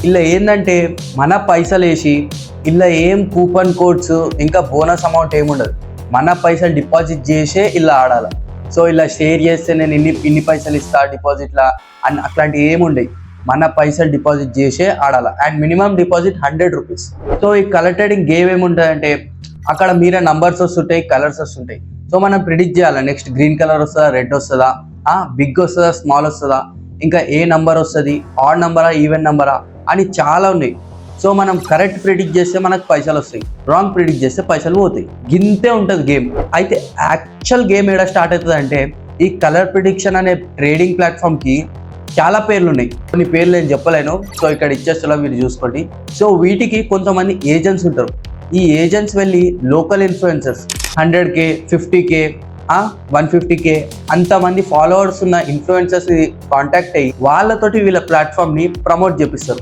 ఇలా ఏంటంటే మన పైసలు వేసి ఇలా ఏం కూపన్ కోడ్స్ ఇంకా బోనస్ అమౌంట్ ఏముండదు, మన పైసలు డిపాజిట్ చేసే ఇలా ఆడాలి. సో ఇలా షేర్ చేస్తే నేను ఇన్ని పైసలు ఇస్తా డిపాజిట్లా అని అట్లాంటివి ఏముండవు. మన పైసలు డిపాజిట్ చేసే ఆడాలి. And minimum deposit 100 rupees. So ఈ కలర్ ట్రేడింగ్ గేమ్ ఏముంటుందంటే అక్కడ మీరే నంబర్స్ వస్తుంటాయి, కలర్స్ వస్తుంటాయి. సో మనం ప్రిడిక్ట్ చేయాలి నెక్స్ట్ గ్రీన్ కలర్ వస్తుందా, రెడ్ వస్తుందా, బిగ్ వస్తుందా, స్మాల్ వస్తుందా, ఇంకా ఏ నంబర్ వస్తుంది, ఆడ్ నంబరా, ఈవెన్ నంబరా అని చాలా ఉన్నాయి. సో మనం కరెక్ట్ ప్రిడిక్ట్ చేస్తే మనకు పైసలు వస్తాయి, రాంగ్ ప్రిడిక్ట్ చేస్తే పైసలు పోతాయి. గింతే ఉంటుంది గేమ్. అయితే యాక్చువల్ గేమ్ ఏడా స్టార్ట్ అవుతుంది అంటే ఈ కలర్ ప్రిడిక్షన్ అనే ట్రేడింగ్ ప్లాట్ఫామ్కి చాలా పేర్లు ఉన్నాయి. కొన్ని పేర్లు నేను చెప్పలేను, సో ఇక్కడ ఇచ్చేస్తా మీరు చూసుకోండి. సో వీటికి కొంతమంది ఏజెంట్స్ ఉంటారు. ఈ ఏజెంట్స్ వెళ్ళి local influencers 100K 50K 150K అంతమంది ఫాలోవర్స్ ఉన్న ఇన్ఫ్లుయెన్సర్స్ కాంటాక్ట్ అయ్యి వాళ్ళతోటి వీళ్ళ ప్లాట్ఫామ్ని ప్రమోట్ చేపిస్తారు.